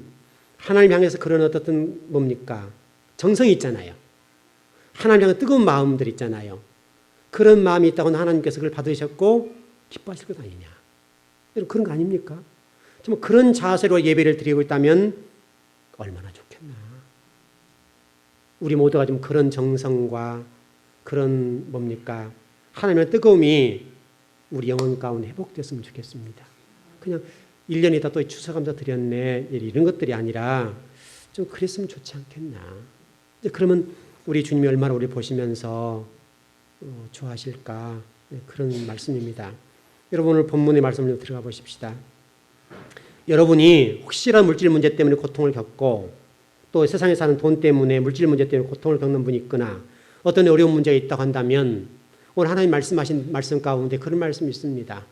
하나님 향해서 그런 어떻든 뭡니까? 정성이 있잖아요. 하나님 향해 뜨거운 마음들 있잖아요. 그런 마음이 있다고 하나님께서 그걸 받으셨고 기뻐하실 것 아니냐. 그런 거 아닙니까? 정말 그런 자세로 예배를 드리고 있다면 얼마나 좋겠나. 우리 모두가 좀 그런 정성과 그런 뭡니까? 하나님의 뜨거움이 우리 영혼 가운데 회복됐으면 좋겠습니다. 그냥 1년이다 또 추수감사 드렸네 이런 것들이 아니라 좀 그랬으면 좋지 않겠나. 그러면 우리 주님이 얼마나 우리 보시면서 좋아하실까 그런 말씀입니다. 여러분 오늘 본문의 말씀으로 들어가 보십시다. 여러분이 혹시라도 물질 문제 때문에 고통을 겪고 또 세상에 사는 돈 때문에 물질 문제 때문에 고통을 겪는 분이 있거나 어떤 어려운 문제가 있다고 한다면 오늘 하나님 말씀하신 말씀 가운데 그런 말씀이 있습니다.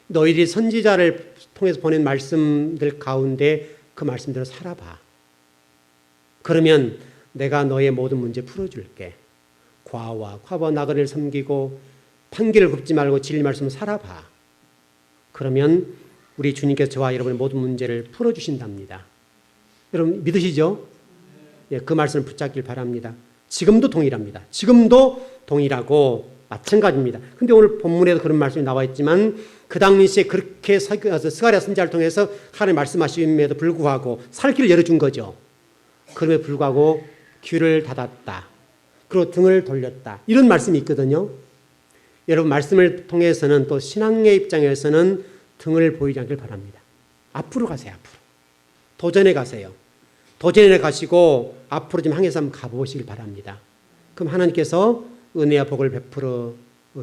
너희들이 선지자를 통해서 보낸 말씀들 가운데 그 말씀대로 살아봐. 그러면 내가 너의 모든 문제 풀어줄게. 과부와 나그네를 섬기고 판결을 굽지 말고 진리 말씀을 살아봐. 그러면 우리 주님께서 저와 여러분의 모든 문제를 풀어주신답니다. 여러분 믿으시죠? 예, 그 말씀을 붙잡길 바랍니다. 지금도 동일합니다. 지금도 동일하고 마찬가지입니다. 근데 오늘 본문에도 그런 말씀이 나와 있지만 그 당시에 그렇게 스가랴 선지자를 통해서 하나님 말씀하심에도 불구하고 살 길을 열어준 거죠. 그럼에도 불구하고 귀를 닫았다. 그리고 등을 돌렸다. 이런 말씀이 있거든요. 여러분 말씀을 통해서는 또 신앙의 입장에서는 등을 보이지 않길 바랍니다. 앞으로 가세요. 앞으로. 도전해 가세요. 도전해 가시고 앞으로 좀 향해서 한번 가보시길 바랍니다. 그럼 하나님께서 은혜와 복을 베풀어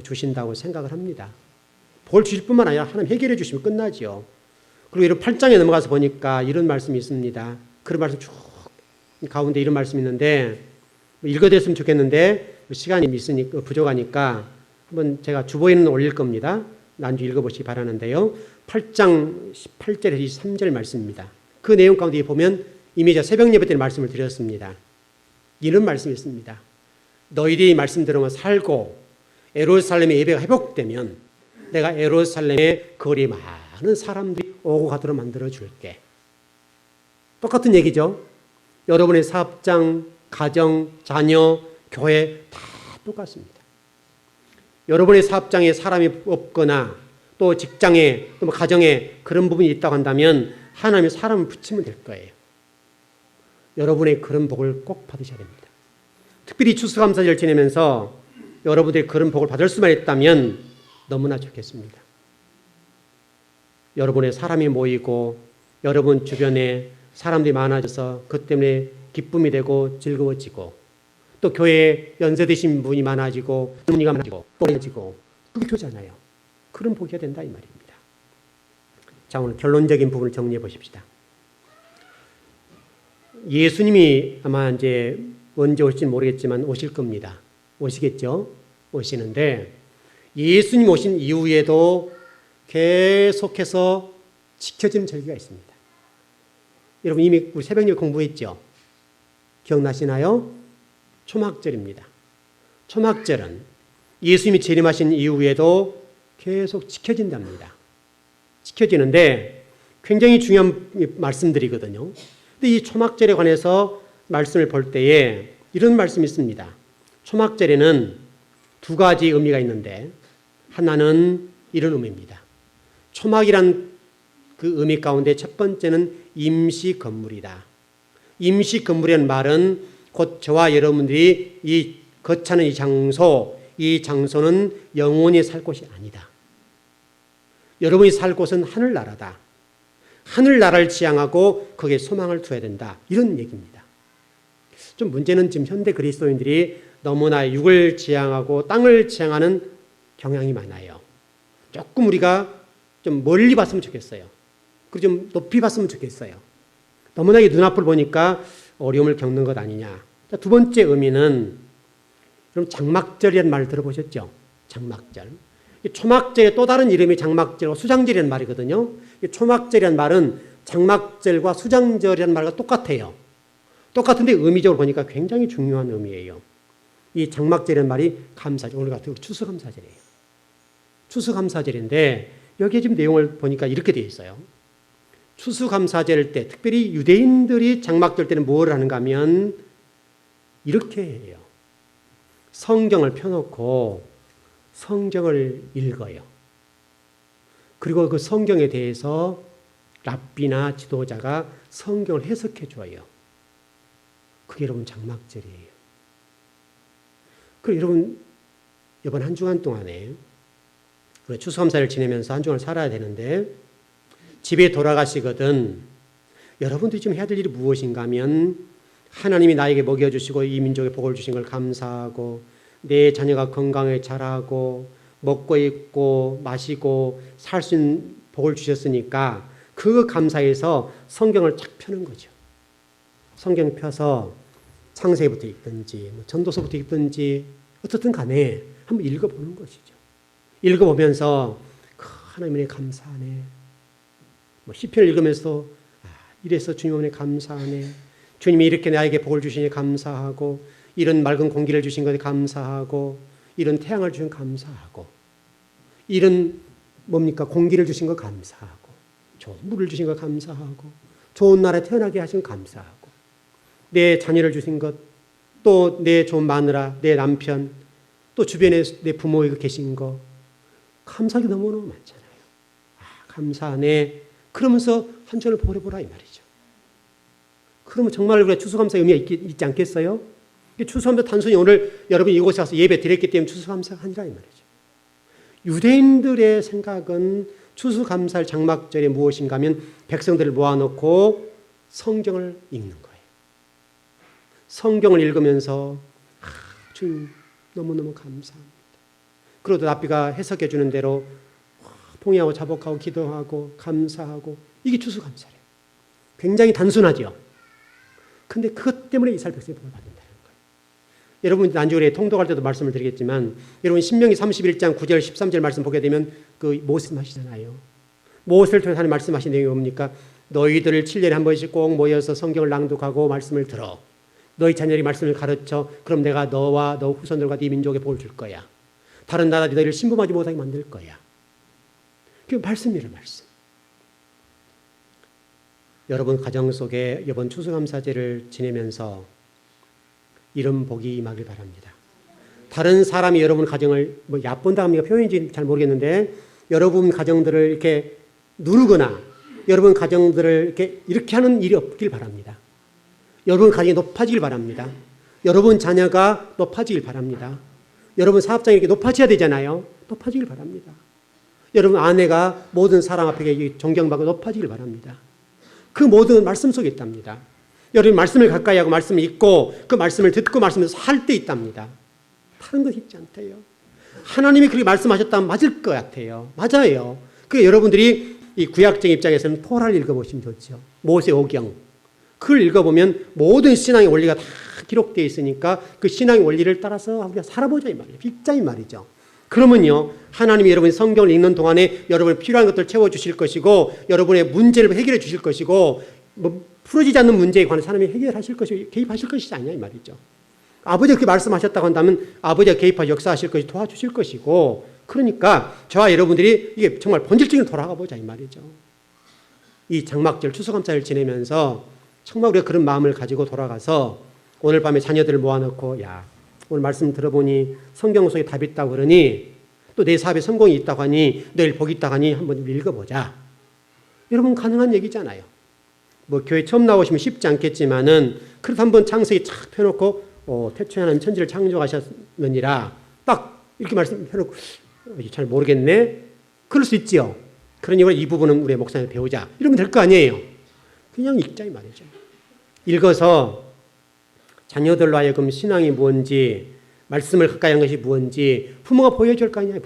주신다고 생각을 합니다. 복을 주실 뿐만 아니라 하나님 해결해 주시면 끝나죠. 그리고 이런 8장에 넘어가서 보니까 이런 말씀이 있습니다. 그런 말씀 쭉 가운데 이런 말씀이 있는데 읽어드렸으면 좋겠는데 시간이 있으니까 부족하니까 한번 제가 주보에는 올릴 겁니다. 난주 읽어보시기 바라는데요. 8장 18절에서 23절 말씀입니다. 그 내용 가운데 보면 이미 제가 새벽 예배 때 말씀을 드렸습니다. 이런 말씀이 있습니다. 너희들이 말씀 들으면 살고 예루살렘의 예배가 회복되면 내가 예루살렘의 거리에 많은 사람들이 오고 가도록 만들어 줄게. 똑같은 얘기죠. 여러분의 사업장, 가정, 자녀, 교회 다 똑같습니다. 여러분의 사업장에 사람이 없거나 또 직장에 또 가정에 그런 부분이 있다고 한다면 하나님이 사람을 붙이면 될 거예요. 여러분의 그런 복을 꼭 받으셔야 됩니다. 특별히 추수감사절을 지내면서 여러분들이 그런 복을 받을 수만 있다면 너무나 좋겠습니다. 여러분의 사람이 모이고 여러분 주변에 사람들이 많아져서 그 때문에 기쁨이 되고 즐거워지고 또 교회에 연세드신 분이 많아지고 분위기가 많아지고 또 많아지고 그게 교잖아요. 그런 복이 된다 이 말입니다. 자, 오늘 결론적인 부분을 정리해 보십시다. 예수님이 아마 이제 언제 올지는 모르겠지만 오실 겁니다. 오시겠죠? 오시는데 예수님 오신 이후에도 계속해서 지켜지는 절기가 있습니다. 여러분 이미 우리 새벽녘 공부했죠? 기억나시나요? 초막절입니다. 초막절은 예수님이 재림하신 이후에도 계속 지켜진답니다. 지켜지는데 굉장히 중요한 말씀들이거든요. 근데 이 초막절에 관해서 말씀을 볼 때에 이런 말씀이 있습니다. 초막절에는 두 가지 의미가 있는데 하나는 이런 의미입니다. 초막이란 그 의미 가운데 첫 번째는 임시 건물이다. 임시 건물이라는 말은 곧 저와 여러분들이 이 거처하는 이 장소는 영원히 살 곳이 아니다. 여러분이 살 곳은 하늘나라다. 하늘나라를 지향하고 거기에 소망을 두어야 된다. 이런 얘기입니다. 좀 문제는 지금 현대 그리스도인들이 너무나 육을 지향하고 땅을 지향하는 경향이 많아요. 조금 우리가 좀 멀리 봤으면 좋겠어요. 그리고 좀 높이 봤으면 좋겠어요. 너무나 이 눈앞을 보니까 어려움을 겪는 것 아니냐. 두 번째 의미는 여러분 장막절이라는 말을 들어보셨죠? 장막절. 초막절의 또 다른 이름이 장막절과 수장절이라는 말이거든요. 초막절이라는 말은 장막절과 수장절이라는 말과 똑같아요. 똑같은데 의미적으로 보니까 굉장히 중요한 의미예요. 이 장막절이라는 말이 감사절, 오늘 같은 추수감사절이에요. 추수감사절인데 여기에 지금 내용을 보니까 이렇게 되어 있어요. 추수감사절 때 특별히 유대인들이 장막절 때는 뭘 하는가 하면 이렇게 해요. 성경을 펴놓고 성경을 읽어요. 그리고 그 성경에 대해서 랍비나 지도자가 성경을 해석해 줘요. 그게 여러분 장막절이에요. 그리고 여러분 이번 한 주간 동안에 추수감사를 지내면서 한 주간을 살아야 되는데 집에 돌아가시거든 여러분들이 지금 해야 될 일이 무엇인가 하면 하나님이 나에게 먹여주시고 이 민족에 복을 주신 걸 감사하고 내 자녀가 건강하게 자라고 먹고 입고 마시고 살 수 있는 복을 주셨으니까 그 감사해서 성경을 쫙 펴는 거죠. 성경 펴서 창세기부터 읽든지 전도서부터 읽든지 어떻든 간에 한번 읽어보는 것이죠. 읽어보면서 하나님 은혜 감사하네. 시편을 읽으면서 이래서 주님 은혜 감사하네. 주님이 이렇게 나에게 복을 주시니 감사하고, 이런 맑은 공기를 주신 것에 감사하고, 이런 태양을 주신 감사하고, 이런 뭡니까? 공기를 주신 것 감사하고, 좋은 물을 주신 것 감사하고, 좋은 나라에 태어나게 하신 것 감사하고, 내 자녀를 주신 것, 또 내 좋은 마누라, 내 남편, 또 주변에 내 부모가 계신 거 감사하게 너무너무 많잖아요. 감사하네. 그러면서 한 주를 보내보라 이 말이죠. 그러면 정말 우리가 추수감사의 의미가 있지 않겠어요? 추수감사 단순히 오늘 여러분이 이곳에 와서 예배 드렸기 때문에 추수감사가 아니라 이 말이죠. 유대인들의 생각은 추수감사의 장막절이 무엇인가 하면 백성들을 모아놓고 성경을 읽는 거예요. 성경을 읽으면서 주님 너무너무 감사합니다. 그러도 랍비가 해석해 주는 대로 통회하고 자복하고 기도하고 감사하고, 이게 추수감사래요. 굉장히 단순하죠. 근데 그것 때문에 이스라엘 백성이 복을 받는다는 거예요. 여러분 나중에 통독할 때도 말씀을 드리겠지만, 여러분 신명기 31장 9절 13절 말씀 보게 되면 그 모세를 하시잖아요. 모세를 통해서 하는 말씀하신 내용이 뭡니까? 너희들을 7년에 한 번씩 꼭 모여서 성경을 낭독하고 말씀을 들어. 너희 자녀들이 말씀을 가르쳐. 그럼 내가 너와 너 후손들과 네 민족에 복을 줄 거야. 다른 나라들이 너희를 신봉하지 못하게 만들 거야. 그 말씀이란 말씀. 여러분 가정 속에 이번 추수감사제를 지내면서 이런 복이 임하길 바랍니다. 다른 사람이 여러분 가정을 뭐 얕본다 합니까? 표현인지 잘 모르겠는데, 여러분 가정들을 이렇게 누르거나 여러분 가정들을 이렇게 하는 일이 없길 바랍니다. 여러분 가정이 높아지길 바랍니다. 여러분 자녀가 높아지길 바랍니다. 여러분 사업장이 이렇게 높아져야 되잖아요. 높아지길 바랍니다. 여러분 아내가 모든 사람 앞에 존경받고 높아지길 바랍니다. 그 모든 말씀 속에 있답니다. 여러분 말씀을 가까이 하고 말씀을 읽고 그 말씀을 듣고 말씀을 살 때 있답니다. 다른 것 있지 않대요. 하나님이 그렇게 말씀하셨다면 맞을 것 같아요. 맞아요. 그 여러분들이 이 구약적인 입장에서는 토라를 읽어보시면 좋죠. 모세오경. 그걸 읽어보면 모든 신앙의 원리가 다 기록되어 있으니까 그 신앙의 원리를 따라서 우리가 살아보자 이 말이에요. 읽자 이 말이죠. 그러면요, 하나님이 여러분이 성경을 읽는 동안에 여러분이 필요한 것들을 채워주실 것이고, 여러분의 문제를 해결해 주실 것이고, 뭐 풀어지지 않는 문제에 관해서 하나님이 해결하실 것이고 개입하실 것이지 않냐 이 말이죠. 아버지가 그렇게 말씀하셨다고 한다면 아버지가 개입하여 역사하실 것이 도와주실 것이고, 그러니까 저와 여러분들이 이게 정말 본질적인 돌아가 보자 이 말이죠. 이 장막절 추수감사를 지내면서 정말 우리가 그런 마음을 가지고 돌아가서 오늘 밤에 자녀들을 모아놓고, 야, 오늘 말씀 들어보니 성경 속에 답이 있다고 그러니, 또 내 사업에 성공이 있다고 하니, 내일 복이 있다고 하니 한번 읽어보자. 여러분 가능한 얘기잖아요. 뭐 교회 처음 나오시면 쉽지 않겠지만은 그래도 한번 창세기 착 펴놓고 태초에 하나님 천지를 창조하셨느니라 딱 이렇게 말씀 펴놓고 잘 모르겠네. 그럴 수 있지요. 그러니 이 부분은 우리 목사님 배우자. 이러면 될 거 아니에요. 그냥 읽자 이 말이죠. 읽어서 자녀들로 하여금 신앙이 뭔지, 말씀을 가까이 하는 것이 뭔지 부모가 보여줄 거 아니냐,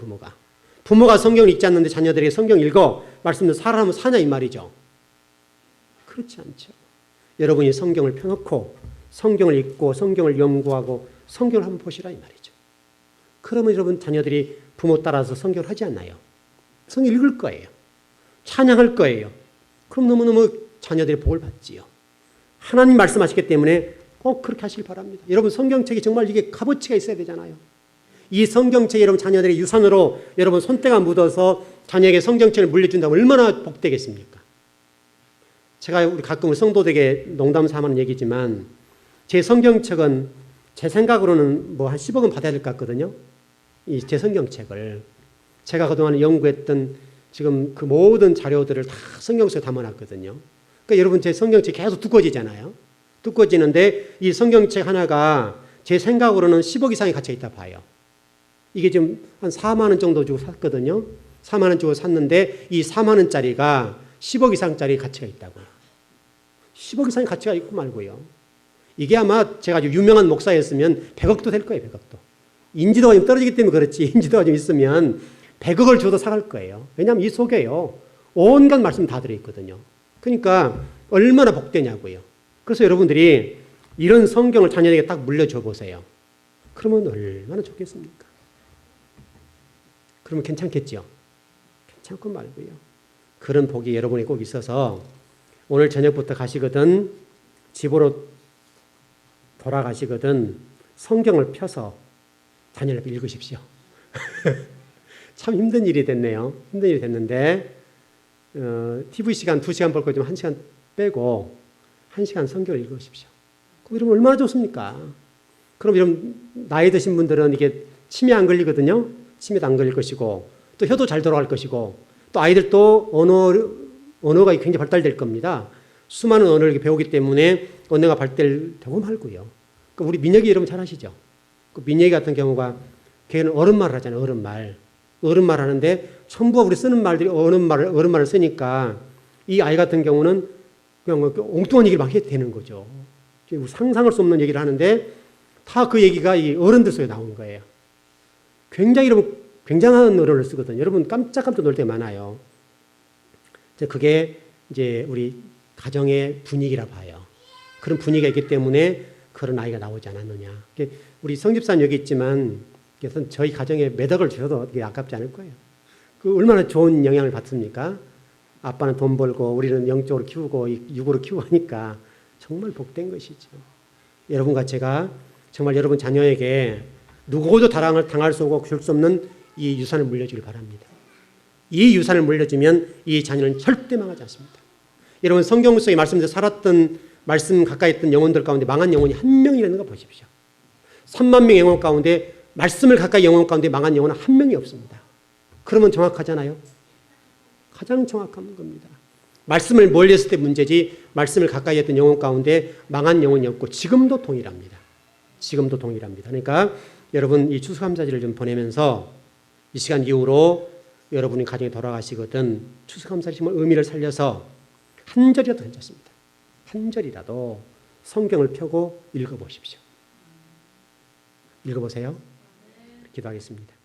부모가 성경을 읽지 않는데 자녀들에게 성경 읽어 말씀을 살아하면 사냐 이 말이죠. 그렇지 않죠. 여러분이 성경을 펴놓고 성경을 읽고 성경을 연구하고 성경을 한번 보시라 이 말이죠. 그러면 여러분 자녀들이 부모 따라서 성경을 하지 않나요? 성경 읽을 거예요. 찬양할 거예요. 그럼 너무너무 자녀들이 복을 받지요. 하나님 말씀하시기 때문에 꼭 그렇게 하시길 바랍니다. 여러분 성경책이 정말 이게 값어치가 있어야 되잖아요. 이 성경책이 여러분 자녀들의 유산으로 여러분 손때가 묻어서 자녀에게 성경책을 물려준다면 얼마나 복되겠습니까? 제가 우리 가끔 성도들에게 농담 삼아 하는 얘기지만, 제 성경책은 제 생각으로는 뭐 한 10억은 받아야 될 것 같거든요. 제 성경책을 제가 그동안 연구했던 지금 그 모든 자료들을 다 성경 속에 담아놨거든요. 그러니까 여러분 제 성경책 계속 두꺼워지잖아요. 두꺼워지는데 이 성경책 하나가 제 생각으로는 10억 이상의 가치가 있다 봐요. 이게 지금 한 4만 원 정도 주고 샀거든요. 4만 원 주고 샀는데 이 4만 원짜리가 10억 이상짜리 가치가 있다고요. 10억 이상의 가치가 있고 말고요. 이게 아마 제가 아주 유명한 목사였으면 100억도 될 거예요. 100억도. 인지도가 좀 떨어지기 때문에 그렇지, 인지도가 좀 있으면 100억을 줘도 사갈 거예요. 왜냐하면 이 속에요, 온갖 말씀 다 들어있거든요. 그러니까 얼마나 복되냐고요. 그래서 여러분들이 이런 성경을 자녀에게 딱 물려줘 보세요. 그러면 얼마나 좋겠습니까? 그러면 괜찮겠죠? 괜찮고 말고요. 그런 복이 여러분이 꼭 있어서 오늘 저녁부터 가시거든 집으로 돌아가시거든 성경을 펴서 자녀를 읽으십시오. 참 힘든 일이 됐네요. 힘든 일이 됐는데 TV 시간 2시간 볼 거 좀 1시간 빼고 1시간 성경을 읽으십시오. 이러면 얼마나 좋습니까? 그럼 이런 나이 드신 분들은 이게 치매 안 걸리거든요. 치매도 안 걸릴 것이고 또 혀도 잘 돌아갈 것이고 또 아이들도 언어가 굉장히 발달될 겁니다. 수많은 언어를 배우기 때문에 언어가 발달되고 말고요. 우리 민혁이 여러분 잘 아시죠? 민혁이 같은 경우가 걔는 어른말을 하잖아요. 어른말 하는데 전부 우리 쓰는 말들이 어른말을 쓰니까 이 아이 같은 경우는 그냥 엉뚱한 얘기를 막 해도 되는 거죠. 상상할 수 없는 얘기를 하는데 다 그 얘기가 이 어른들 속에 나오는 거예요. 굉장히 여러분 굉장한 언어를 쓰거든요. 여러분 깜짝깜짝 놀 때 많아요. 그게 이제 우리 가정의 분위기라 봐요. 그런 분위기가 있기 때문에 그런 아이가 나오지 않았느냐. 우리 성집사님 여기 있지만 저희 가정에 몇 억을 주셔도 아깝지 않을 거예요. 얼마나 좋은 영향을 받습니까? 아빠는 돈 벌고 우리는 영적으로 키우고 육으로 키우고 하니까 정말 복된 것이죠. 여러분과 제가 정말 여러분 자녀에게 누구도 당할 수 없고 줄 수 없는 이 유산을 물려주길 바랍니다. 이 유산을 물려주면 이 자녀는 절대 망하지 않습니다. 여러분 성경 속에 말씀대로 살았던 말씀 가까이 있던 영혼들 가운데 망한 영혼이 한 명이라는 거 보십시오. 3만 명의 영혼 가운데 말씀을 가까이 영혼 가운데 망한 영혼은 한 명이 없습니다. 그러면 정확하잖아요. 가장 정확한 겁니다. 말씀을 멀리 했을 때 문제지 말씀을 가까이 했던 영혼 가운데 망한 영혼이 없고 지금도 동일합니다. 지금도 동일합니다. 그러니까 여러분 이 추수감사절을 좀 보내면서 이 시간 이후로 여러분이 가정에 돌아가시거든 추수감사절 정말 의미를 살려서 한 절이라도 괜찮습니다. 한 절이라도 성경을 펴고 읽어보십시오. 읽어보세요. 기도하겠습니다.